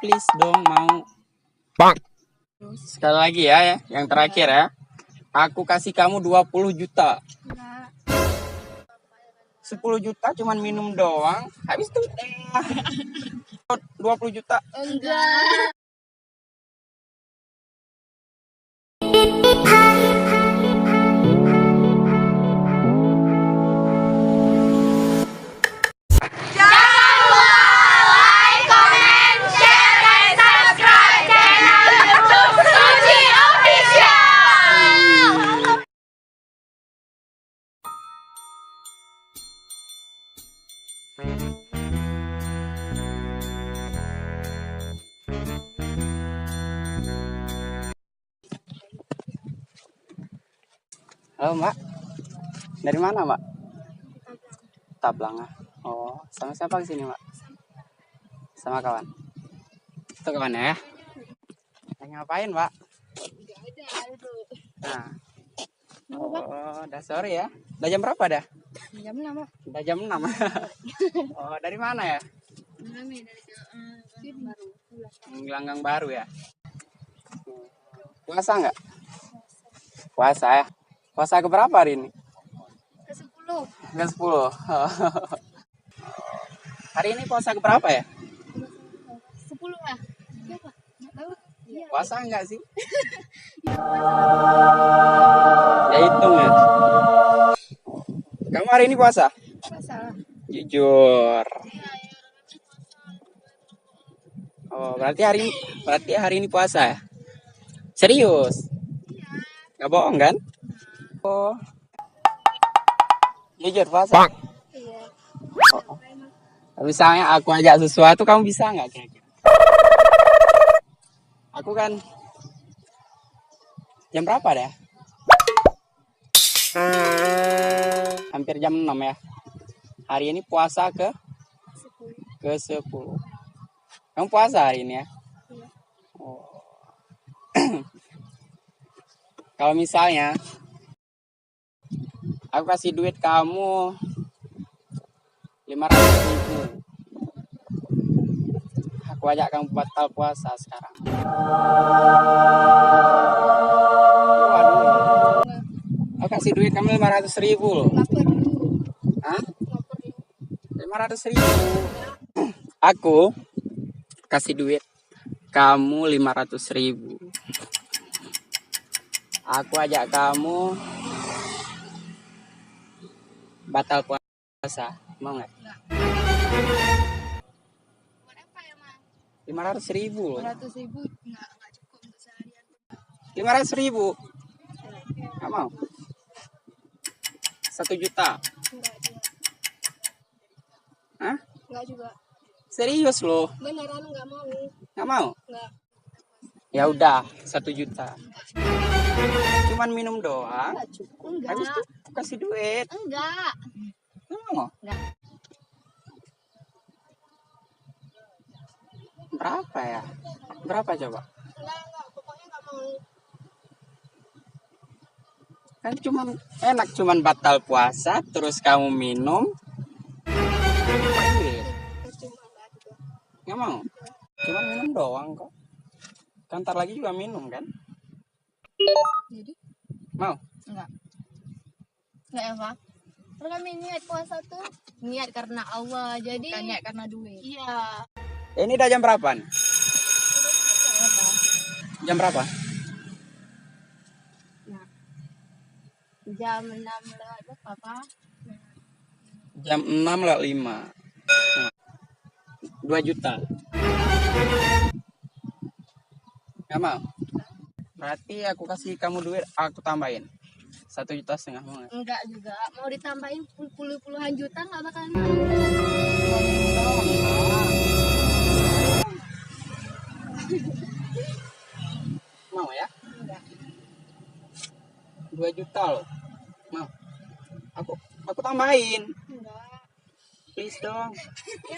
please dong mau. Bang. Sekali lagi ya, yang terakhir ya. Aku kasih kamu 20 juta. 10 juta cuman minum doang. Habis itu 20 juta. Enggak. Halo Mbak, dari mana Mbak? Tablanga. Oh, sama siapa di sini Mbak? Sama kawan. Itu kawan ya? Lagi ngapain Mbak? Nah. Oh, udah sore ya? Udah jam berapa dah? Jam 6, Pak. Udah jam 6. Oh, dari mana ya? Dari baru. Gelanggang baru ya? Puasa nggak? Puasa ya? Puasa ke berapa hari ini? Ke-10. Ke-10. Hari ini puasa ke berapa ya? 10 lah. Siapa? Enggak tahu. Iya. Puasa enggak sih? Ya hitung ya. Kamu hari ini puasa? Puasa. Jujur. Oh, berarti hari ini puasa ya? Serius? Gak bohong kan? Oh. Jujur puasa? Iya. Oh. Misalnya aku ajak sesuatu, kamu bisa nggak kira-kira? Aku kan jam berapa deh? Hampir jam 6 ya. Hari ini puasa ke-10. Kamu puasa hari ini ya? Iya. Oh. Kalau misalnya aku kasih duit kamu 500.000, aku ajak kamu batal puasa sekarang. Waduh. Aku kasih duit kamu 500.000 loh. Lapar. Hah? Lapar. 500.000. Aku kasih duit kamu 500.000. Aku ajak kamu batal puasa. Mau nggak? Berapa ya, Mang? 500.000 loh. 500.000 enggak cukup untuk seharian. 500.000. Nggak mau? 1 juta. Enggak juga. Hah? Enggak juga. Serius loh? Beneran enggak mau. Nggak mau? Enggak. Ya udah, 1 juta. Cuman minum doang. Enggak cukup. Enggak. Habis itu kasih duit. Enggak. Nggak mau? Enggak. Berapa ya? Berapa coba? Enggak, pokoknya enggak mau. Kan cuman enak, cuman batal puasa, terus kamu minum. Duit. Percuma enggak juga. Nggak mau? Cuman minum doang kok. Kan ntar lagi juga minum kan? Jadi? Mau? Enggak. Enggak ya, Pak? Terus kami niat puasa tuh niat karena Allah. Jadi kan niat karena duit. Iya. Ini udah jam berapa? Jam berapa? Nah. Jam 6 lewat berapa, Pak? Jam 6:05. 2 juta. Nggak mau? Berarti aku kasih kamu duit, aku tambahin 1,5 juta mau nggak? Enggak juga. Mau ditambahin puluhan juta enggak bakalan mau. Mau ya? Enggak. 2 juta loh. Mau? Aku tambahin. Enggak. Please dong. Ya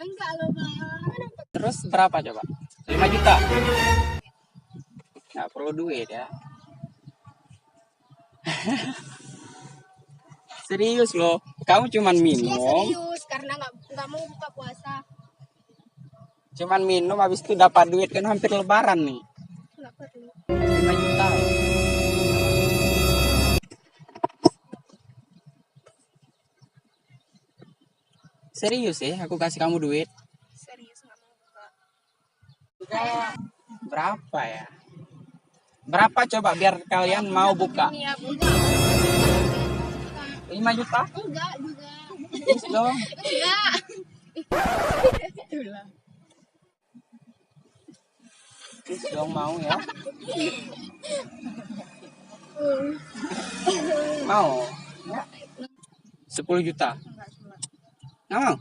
enggak loh, Bang. Terus berapa coba? 5 juta. Nggak perlu duit ya. Serius loh. Kamu cuman Iya minum. serius karena enggak mau buka puasa. Cuman minum habis itu dapat duit, kan hampir lebaran nih. Nggak perlu. 5 juta. Serius ya, aku kasih kamu duit. Serius nggak mau buka. Berapa ya? Berapa coba biar kalian mau buka? Ini ya buka. 5 juta? Enggak juga. Please dong. Enggak. Itulah. Please dong, mau ya. Mau? Ya. 10 juta. Nggak mau?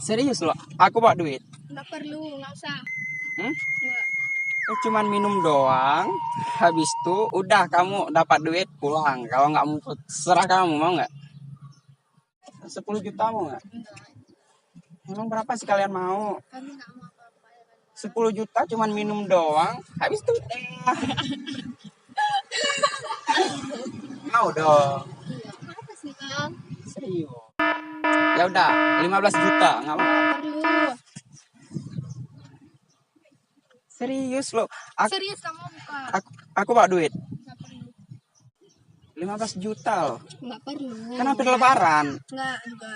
Serius loh, aku bawa duit. Nggak perlu, nggak usah. Hmm? Nggak. Cuman minum doang, habis itu udah kamu dapat duit pulang. Kalau nggak mau serah kamu, mau nggak? 10 juta mau nggak? Enggak. Emang berapa sih kalian mau? Kami nggak mau apa-apa ya kan. 10 juta cuman minum doang, habis itu mau dong. Iya. Apa sih kan? Serius. Ya udah, 15 juta, nggak mau. Nggak perlu. Serius loh. Serius kamu buka. Aku bawa duit. Nggak perlu. 15 juta loh. Nggak perlu. Kan hampir lebaran. Nggak juga.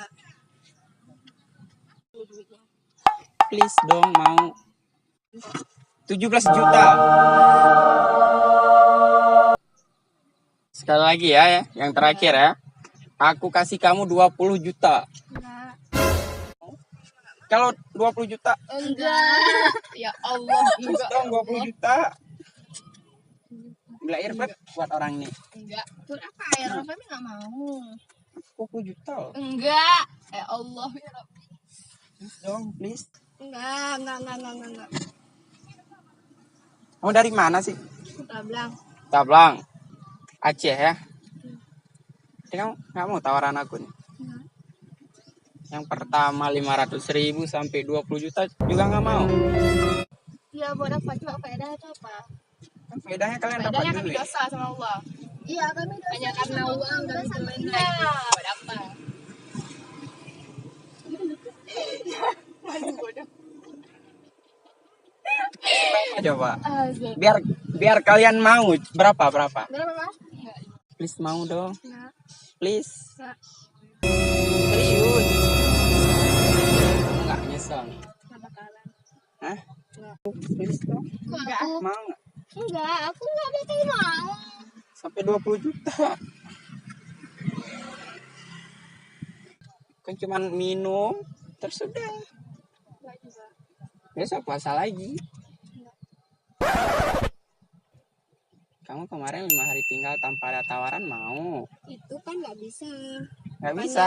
Please dong, mau. 17 juta. Sekali lagi ya, yang terakhir ya. Aku kasih kamu 20 juta. Nggak. Kalau 20 juta, Enggak. Ya Allah. please dong 20 juta. Beli air buat orang nih. Enggak. Berapa ya? Kami nggak mau. 20 juta loh. Enggak. Ya Allah. Ya Rabbi. Please dong, please. Enggak. Kamu dari mana sih? Tablang. Tablang. Aceh ya. Jadi kamu nggak mau tawaran aku nih. Enggak. Yang pertama 500.000 sampai 20 juta juga nggak mau. Ya buat apa? Coba faedah itu apa? Kan bedanya kalian dapat Faedahnya kami duit. dosa sama Allah. Iya kami dosa. Hanya karena uang kami bermain. Iya. Buat apa? Coba. Biar kalian mau berapa? Berapa mas? Enggak. Please mau dong. Enggak. Please. Enggak. Serius. Enggak nyesel nih. Enggak bakalan. Hah? Enggak. Please dong. Enggak. Mau nggak? Enggak. Aku enggak bakal mau. Sampai 20 juta. Kan cuman minum terus udah. Enggak juga. Besok puasa lagi. Enggak. Kamu kemarin 5 hari tinggal tanpa ada tawaran mau? Itu kan nggak bisa. Nggak bisa.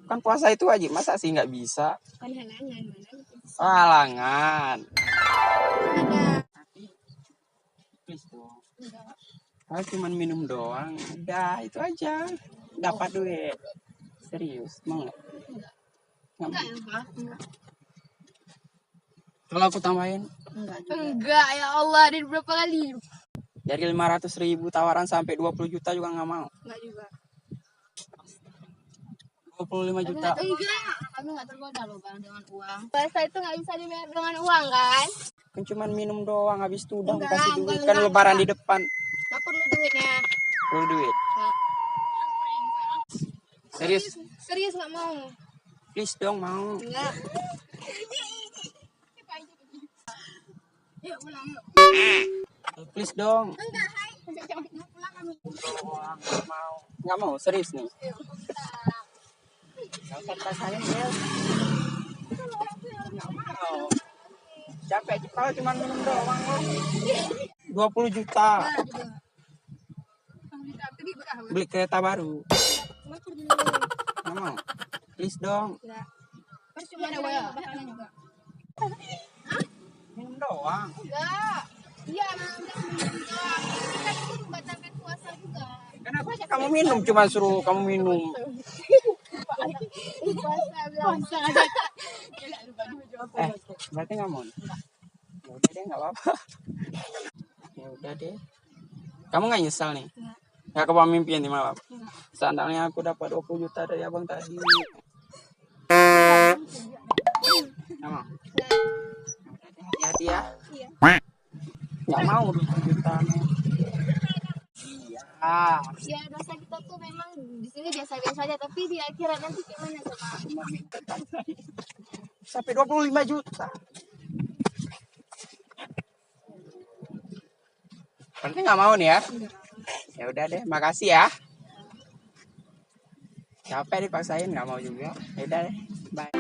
Kan puasa itu wajib, masa sih nggak bisa? Kan halangan mana itu bisa. Oh, halangan. Ada. Please dong. Enggak. Kalau cuma minum doang, udah itu aja. Dapat duit. Serius, mau nggak? Nggak Enggak mau. ya Pak? Enggak. Kalau aku tambahin, Enggak ya Allah. Dari berapa kali? dari 500.000 tawaran sampai 20 juta juga nggak mau. Enggak juga. 25 juta. Enggak. Kami nggak tergoda loh bang dengan uang. Puasa itu nggak bisa dibayar dengan uang kan? Kan cuma minum doang, habis itu udah Enggak, kasih duit. enggak, Kan enggak, lebaran enggak. di depan. Nggak perlu duitnya. Perlu duit. Enggak. Serius, Serius nggak mau. please dong mau. Enggak. Yuk pulang yuk. Please dong. Enggak, hai. Pulang kami. Nggak mau, serius nih. Yuk. Nggak usah dirasain, Bel. Nggak mau. Capek, kalau cuma minum doang loh. 20 juta. Enggak juga. Tadi berapa? Beli kereta baru. Nggak perlu. Nggak mau. Please dong. Enggak. Percuma ada ya. Bakalan juga. Minum doang. Enggak. Iya, enggak minum doang. Ini kan itu membatalkan puasa juga. Kenapa sih kamu minum? Cuma suruh kamu minum. Puasa bilang. Berarti nggak mau. Ya udah deh, nggak apa-apa. Ya udah deh. Kamu nggak nyesal nih? Enggak. Nggak kebawa mimpi nanti malam? Enggak. Seandainya aku dapat 20 juta dari abang tadi. Nggak mau. mau 20 juta. Iya. Ya dosa kita tuh memang di sini biasa-biasa aja, tapi di akhirat nanti gimana sama? Sampai 25 juta. Berarti nggak mau nih ya? Ya udah deh, makasih ya. Capek dipaksain, nggak mau juga. Ya udah deh, bye.